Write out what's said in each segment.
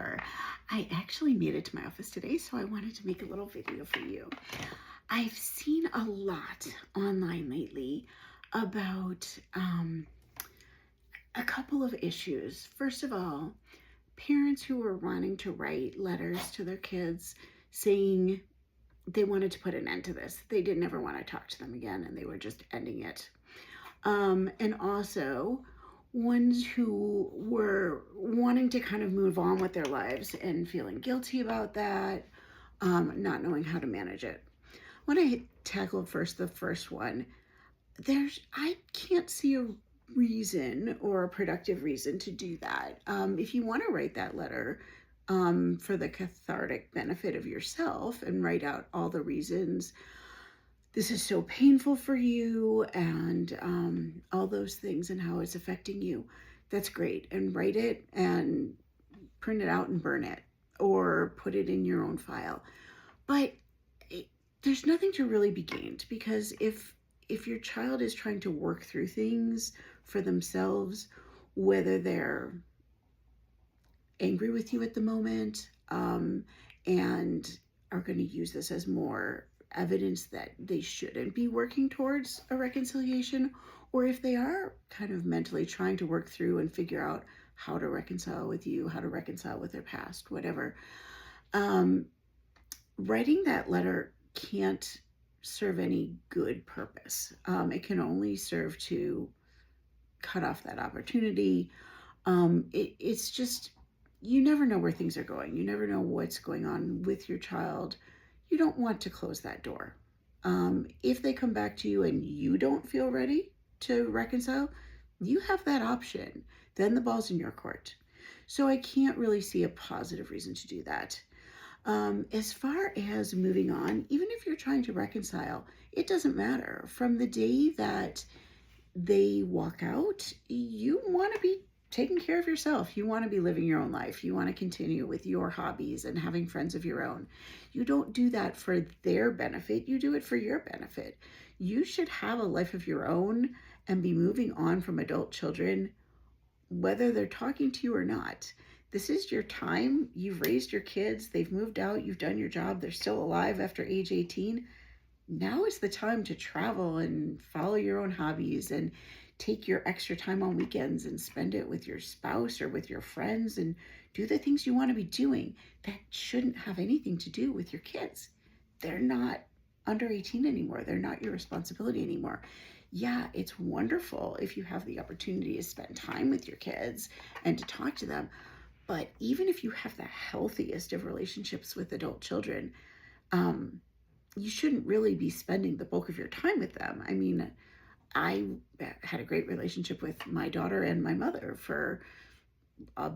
sure. I actually made it to my office today, so I wanted to make a little video for you. I've seen a lot online lately about a couple of issues. First of all, parents who are wanting to write letters to their kids saying they wanted to put an end to this. They didn't ever want to talk to them again and they were just ending it. And also ones who were wanting to kind of move on with their lives and feeling guilty about that, not knowing how to manage it. When I tackled the first one, I can't see a reason or a productive reason to do that. If you want to write that letter for the cathartic benefit of yourself and write out all the reasons this is so painful for you and all those things and how it's affecting you, that's great. And write it and print it out and burn it or put it in your own file. But there's nothing to really be gained, because if your child is trying to work through things for themselves, whether they're angry with you at the moment and are going to use this as more evidence that they shouldn't be working towards a reconciliation, or if they are kind of mentally trying to work through and figure out how to reconcile with you, how to reconcile with their past, whatever, writing that letter can't serve any good purpose. It can only serve to cut off that opportunity. It's just, you never know where things are going. You never know what's going on with your child. You don't want to close that door. If they come back to you and you don't feel ready to reconcile, you have that option. Then the ball's in your court. So I can't really see a positive reason to do that. As far as moving on, even if you're trying to reconcile, it doesn't matter. From the day that they walk out, you want to be taking care of yourself. You want to be living your own life. You want to continue with your hobbies and having friends of your own. You don't do that for their benefit. You do it for your benefit. You should have a life of your own and be moving on from adult children, whether they're talking to you or not. This is your time. You've raised your kids. They've moved out. You've done your job. They're still alive after age 18. Now is the time to travel and follow your own hobbies and take your extra time on weekends and spend it with your spouse or with your friends and do the things you want to be doing. That shouldn't have anything to do with your kids. They're not under 18 anymore. They're not your responsibility anymore. Yeah, it's wonderful if you have the opportunity to spend time with your kids and to talk to them. But even if you have the healthiest of relationships with adult children, you shouldn't really be spending the bulk of your time with them. I mean, I had a great relationship with my daughter and my mother for a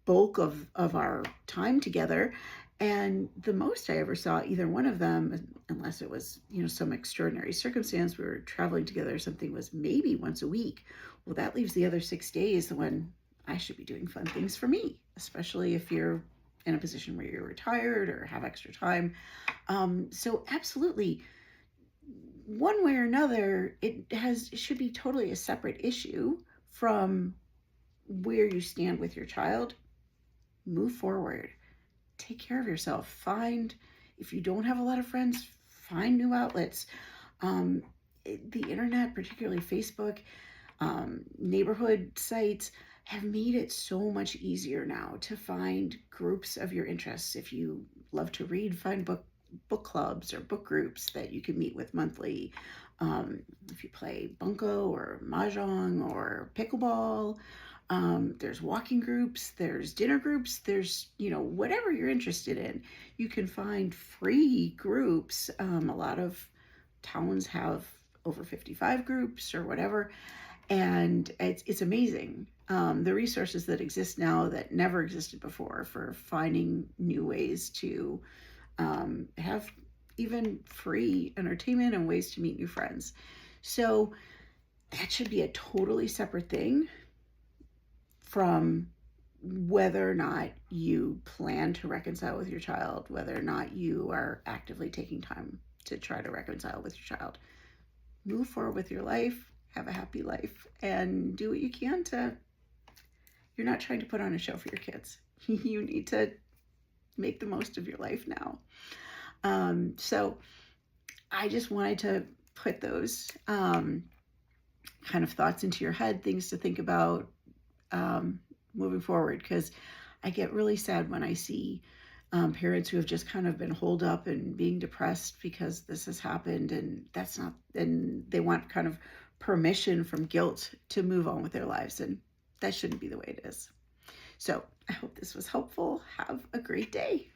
bulk of our time together. And the most I ever saw either one of them, unless it was, some extraordinary circumstance, we were traveling together or something, was maybe once a week. Well, that leaves the other 6 days when I should be doing fun things for me, especially if you're in a position where you're retired or have extra time. So absolutely, one way or another, it should be totally a separate issue from where you stand with your child. Move forward. Take care of yourself. If you don't have a lot of friends, find new outlets. The internet, particularly Facebook, neighborhood sites, have made it so much easier now to find groups of your interests. If you love to read, find book clubs or book groups that you can meet with monthly. If you play bunco or mahjong or pickleball, there's walking groups, there's dinner groups, there's, whatever you're interested in. You can find free groups. A lot of towns have over 55 groups or whatever. And it's amazing. The resources that exist now that never existed before for finding new ways to have even free entertainment and ways to meet new friends. So that should be a totally separate thing from whether or not you plan to reconcile with your child, whether or not you are actively taking time to try to reconcile with your child. Move forward with your life, have a happy life, and do what you can to you're not trying to put on a show for your kids. You need to make the most of your life now. So I just wanted to put those kind of thoughts into your head, things to think about moving forward, because I get really sad when I see parents who have just kind of been holed up and being depressed because this has happened, and that's not, and they want kind of permission from guilt to move on with their lives, and that shouldn't be the way it is. So I hope this was helpful. Have a great day.